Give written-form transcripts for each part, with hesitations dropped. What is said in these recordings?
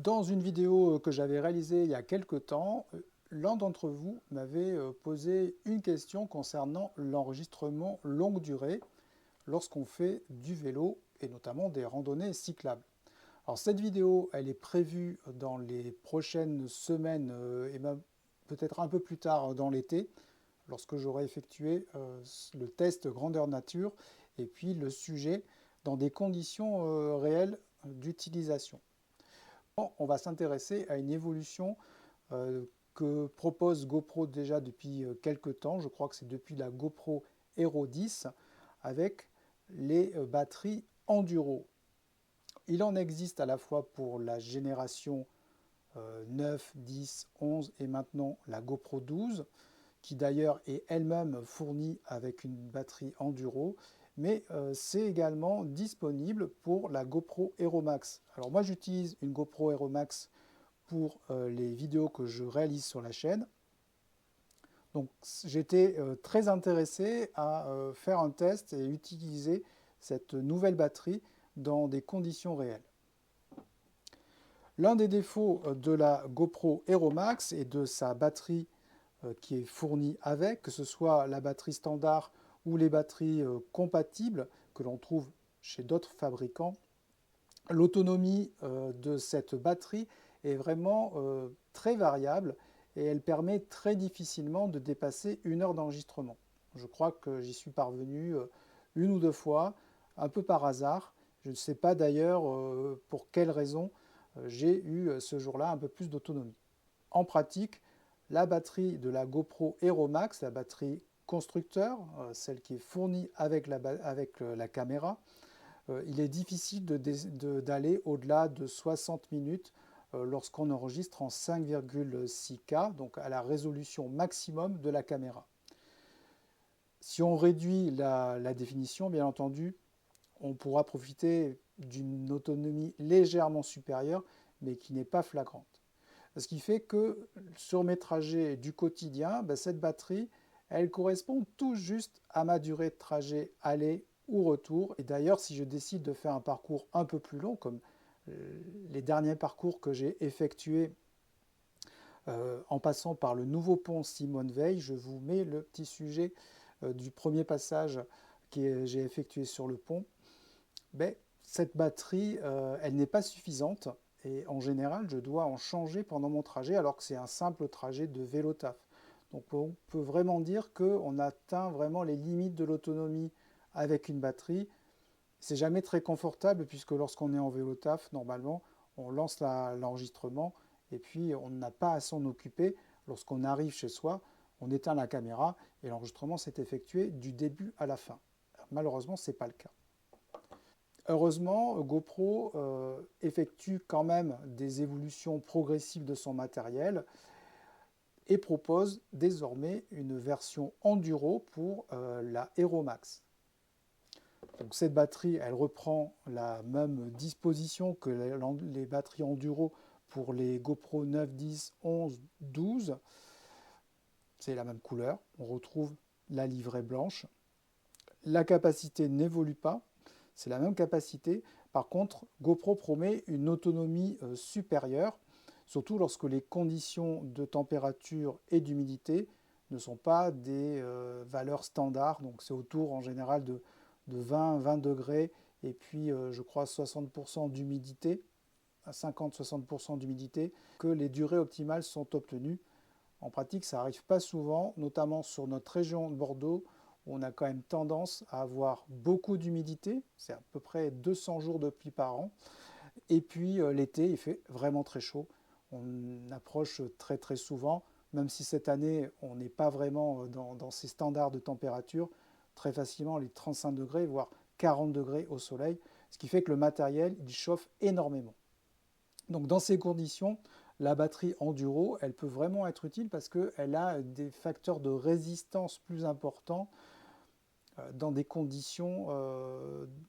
Dans une vidéo que j'avais réalisée il y a quelque temps, l'un d'entre vous m'avait posé une question concernant l'enregistrement longue durée lorsqu'on fait du vélo et notamment des randonnées cyclables. Alors cette vidéo, elle est prévue dans les prochaines semaines et même peut-être un peu plus tard dans l'été, lorsque j'aurai effectué le test grandeur nature et puis le sujet dans des conditions réelles d'utilisation. On va s'intéresser à une évolution que propose GoPro déjà depuis quelques temps. Je crois que c'est depuis la GoPro Hero 10 avec les batteries Enduro. Il en existe à la fois pour la génération 9, 10, 11 et maintenant la GoPro 12 qui d'ailleurs est elle-même fournie avec une batterie Enduro, mais c'est également disponible pour la GoPro Hero Max. Alors moi j'utilise une GoPro Hero Max pour les vidéos que je réalise sur la chaîne. Donc j'étais très intéressé à faire un test et utiliser cette nouvelle batterie dans des conditions réelles. L'un des défauts de la GoPro Hero Max et de sa batterie qui est fournie avec, que ce soit la batterie standard ou les batteries compatibles que l'on trouve chez d'autres fabricants, l'autonomie de cette batterie est vraiment très variable et elle permet très difficilement de dépasser 1 heure d'enregistrement. Je crois que j'y suis parvenu une ou deux fois, un peu par hasard. Je ne sais pas d'ailleurs pour quelle raison j'ai eu ce jour-là un peu plus d'autonomie. En pratique, la batterie de la GoPro Hero Max, la batterie constructeur, celle qui est fournie avec la caméra, il est difficile d'aller au-delà de 60 minutes lorsqu'on enregistre en 5,6K, donc à la résolution maximum de la caméra. Si on réduit la définition, bien entendu, on pourra profiter d'une autonomie légèrement supérieure, mais qui n'est pas flagrante. Ce qui fait que sur mes trajets du quotidien, cette batterie, elle correspond tout juste à ma durée de trajet aller ou retour. Et d'ailleurs, si je décide de faire un parcours un peu plus long, comme les derniers parcours que j'ai effectués en passant par le nouveau pont Simone Veil, je vous mets le petit sujet du premier passage que j'ai effectué sur le pont. Cette batterie, elle n'est pas suffisante et en général, je dois en changer pendant mon trajet alors que c'est un simple trajet de vélo-taf. Donc on peut vraiment dire qu'on atteint vraiment les limites de l'autonomie avec une batterie. C'est jamais très confortable puisque lorsqu'on est en vélo-taf, normalement, on lance l'enregistrement et puis on n'a pas à s'en occuper. Lorsqu'on arrive chez soi, on éteint la caméra et l'enregistrement s'est effectué du début à la fin. Malheureusement, ce n'est pas le cas. Heureusement, GoPro effectue quand même des évolutions progressives de son matériel et propose désormais une version Enduro pour la Hero Max. Donc cette batterie, elle reprend la même disposition que les batteries Enduro pour les GoPro 9, 10, 11, 12. C'est la même couleur, on retrouve la livrée blanche. La capacité n'évolue pas, c'est la même capacité. Par contre, GoPro promet une autonomie supérieure, surtout lorsque les conditions de température et d'humidité ne sont pas des valeurs standards. Donc c'est autour en général de 20 degrés et puis je crois 60% d'humidité, à 50-60% d'humidité, que les durées optimales sont obtenues. En pratique, ça n'arrive pas souvent, notamment sur notre région de Bordeaux, où on a quand même tendance à avoir beaucoup d'humidité, c'est à peu près 200 jours de pluie par an, et puis l'été, il fait vraiment très chaud. On approche très très souvent, même si cette année, on n'est pas vraiment dans ces standards de température, très facilement les 35 degrés, voire 40 degrés au soleil, ce qui fait que le matériel, il chauffe énormément. Donc dans ces conditions, la batterie Enduro, elle peut vraiment être utile parce qu'elle a des facteurs de résistance plus importants dans des conditions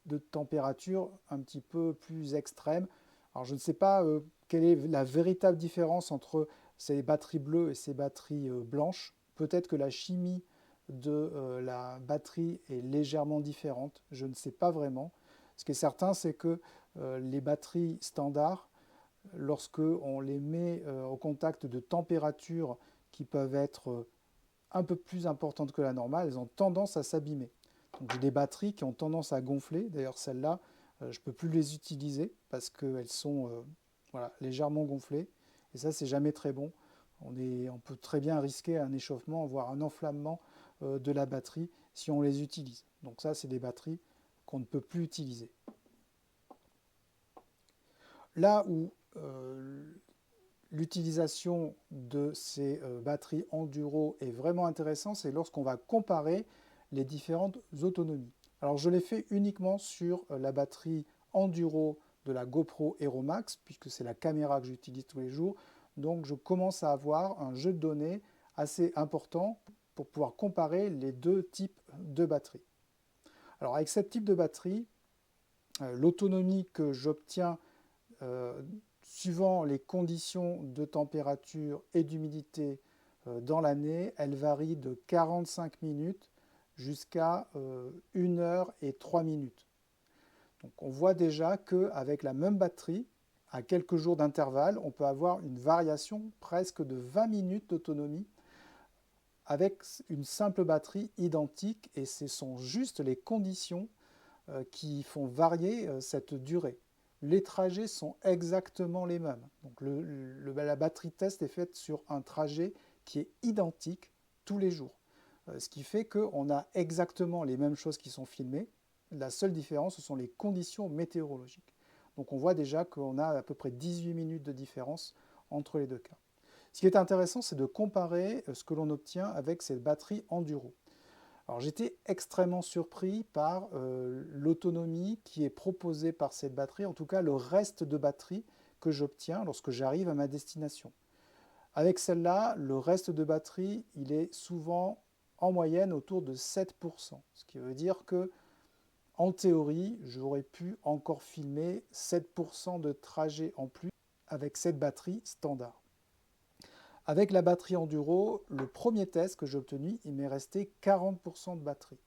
de température un petit peu plus extrêmes. Alors je ne sais pas quelle est la véritable différence entre ces batteries bleues et ces batteries blanches. Peut-être que la chimie de la batterie est légèrement différente, je ne sais pas vraiment. Ce qui est certain, c'est que les batteries standards lorsque on les met au contact de températures qui peuvent être un peu plus importantes que la normale, elles ont tendance à s'abîmer. Donc j'ai des batteries qui ont tendance à gonfler. D'ailleurs, celles-là, je ne peux plus les utiliser parce qu'elles sont voilà, légèrement gonflées. Et ça, c'est jamais très bon. On peut très bien risquer un échauffement, voire un enflammement de la batterie si on les utilise. Donc ça, c'est des batteries qu'on ne peut plus utiliser. Là où l'utilisation de ces batteries enduro est vraiment intéressante, c'est lorsqu'on va comparer les différentes autonomies. Alors je l'ai fait uniquement sur la batterie enduro de la GoPro Hero Max, puisque c'est la caméra que j'utilise tous les jours. Donc je commence à avoir un jeu de données assez important pour pouvoir comparer les deux types de batteries. Alors avec ce type de batterie, l'autonomie que j'obtiens euh, suivant les conditions de température et d'humidité dans l'année, elle varie de 45 minutes jusqu'à 1 heure et 3 minutes. Donc on voit déjà qu'avec la même batterie, à quelques jours d'intervalle, on peut avoir une variation presque de 20 minutes d'autonomie avec une simple batterie identique, et ce sont juste les conditions qui font varier cette durée. Les trajets sont exactement les mêmes. Donc la batterie test est faite sur un trajet qui est identique tous les jours. Ce qui fait qu'on a exactement les mêmes choses qui sont filmées. La seule différence, ce sont les conditions météorologiques. Donc on voit déjà qu'on a à peu près 18 minutes de différence entre les deux cas. Ce qui est intéressant, c'est de comparer ce que l'on obtient avec cette batterie enduro. Alors j'étais extrêmement surpris par l'autonomie qui est proposée par cette batterie, en tout cas le reste de batterie que j'obtiens lorsque j'arrive à ma destination. Avec celle-là, le reste de batterie, il est souvent en moyenne autour de 7%, ce qui veut dire que en théorie, j'aurais pu encore filmer 7% de trajet en plus avec cette batterie standard. Avec la batterie enduro, le premier test que j'ai obtenu, il m'est resté 40% de batterie.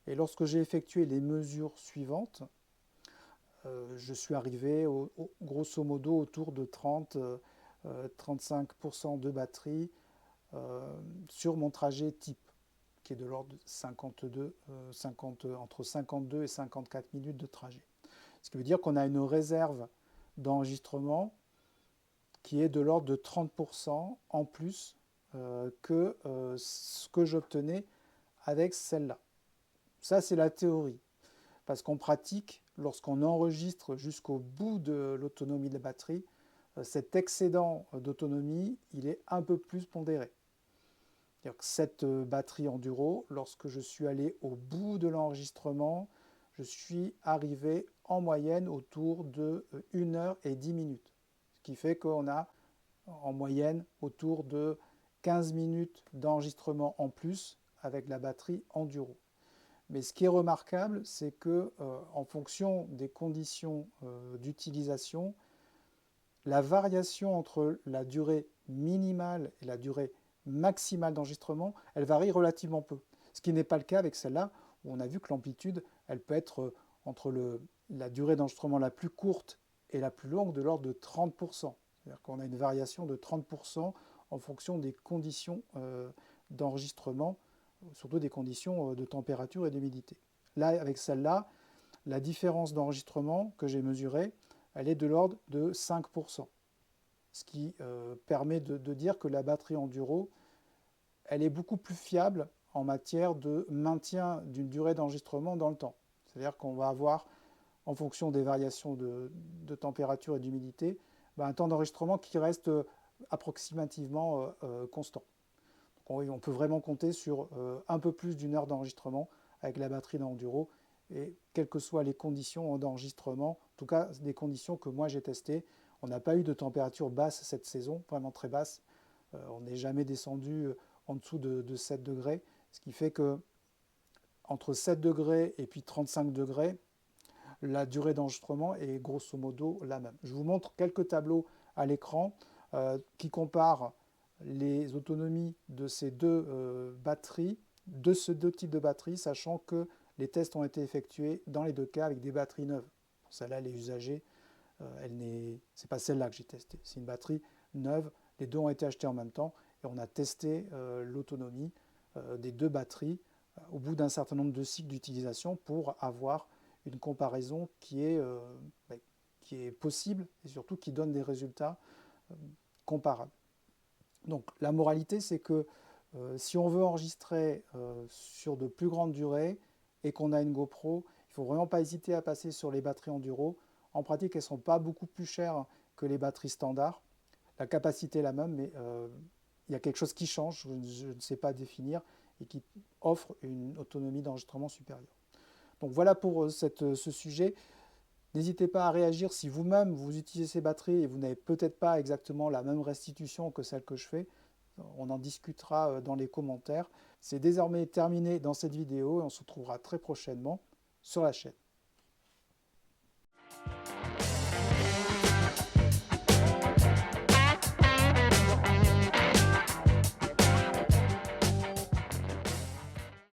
Et lorsque j'ai effectué les mesures suivantes, je suis arrivé grosso modo autour de 30-35% de batterie sur mon trajet type, qui est de l'ordre de entre 52 et 54 minutes de trajet. Ce qui veut dire qu'on a une réserve d'enregistrement qui est de l'ordre de 30% en plus que ce que j'obtenais avec celle-là. Ça, c'est la théorie. Parce qu'en pratique, lorsqu'on enregistre jusqu'au bout de l'autonomie de la batterie, cet excédent d'autonomie, il est un peu plus pondéré. C'est-à-dire que cette batterie enduro, lorsque je suis allé au bout de l'enregistrement, je suis arrivé en moyenne autour de 1 heure et 10 minutes. Ce qui fait qu'on a en moyenne autour de 15 minutes d'enregistrement en plus avec la batterie enduro. Mais ce qui est remarquable, c'est que en fonction des conditions d'utilisation, la variation entre la durée minimale et la durée maximale d'enregistrement, elle varie relativement peu. Ce qui n'est pas le cas avec celle-là, où on a vu que l'amplitude, elle peut être entre la durée d'enregistrement la plus courte et la plus longue de l'ordre de 30%. C'est-à-dire qu'on a une variation de 30% en fonction des conditions d'enregistrement, surtout des conditions de température et d'humidité. Là, avec celle-là, la différence d'enregistrement que j'ai mesurée, elle est de l'ordre de 5%. Ce qui permet de dire que la batterie enduro, elle est beaucoup plus fiable en matière de maintien d'une durée d'enregistrement dans le temps. C'est-à-dire qu'on va avoir, en fonction des variations de température et d'humidité, un temps d'enregistrement qui reste approximativement constant. Donc on peut vraiment compter sur un peu plus d'1 heure d'enregistrement avec la batterie d'enduro, et quelles que soient les conditions d'enregistrement, en tout cas des conditions que moi j'ai testées. On n'a pas eu de température basse cette saison, vraiment très basse. On n'est jamais descendu en dessous de 7 degrés, ce qui fait que entre 7 degrés et puis 35 degrés, la durée d'enregistrement est grosso modo la même. Je vous montre quelques tableaux à l'écran qui comparent les autonomies de ces deux batteries, de ces deux types de batteries, sachant que les tests ont été effectués dans les deux cas avec des batteries neuves. Celle-là, elle est usagée, c'est pas celle-là que j'ai testée. C'est une batterie neuve. Les deux ont été achetés en même temps et on a testé l'autonomie des deux batteries au bout d'un certain nombre de cycles d'utilisation pour avoir une comparaison qui est possible et surtout qui donne des résultats comparables. Donc la moralité, c'est que si on veut enregistrer sur de plus grandes durées et qu'on a une GoPro, il ne faut vraiment pas hésiter à passer sur les batteries enduro. En pratique, elles ne sont pas beaucoup plus chères que les batteries standards. La capacité est la même, mais il y a quelque chose qui change, je ne sais pas définir, et qui offre une autonomie d'enregistrement supérieure. Donc voilà pour ce sujet. N'hésitez pas à réagir si vous-même vous utilisez ces batteries et vous n'avez peut-être pas exactement la même restitution que celle que je fais. On en discutera dans les commentaires. C'est désormais terminé dans cette vidéo et on se retrouvera très prochainement sur la chaîne.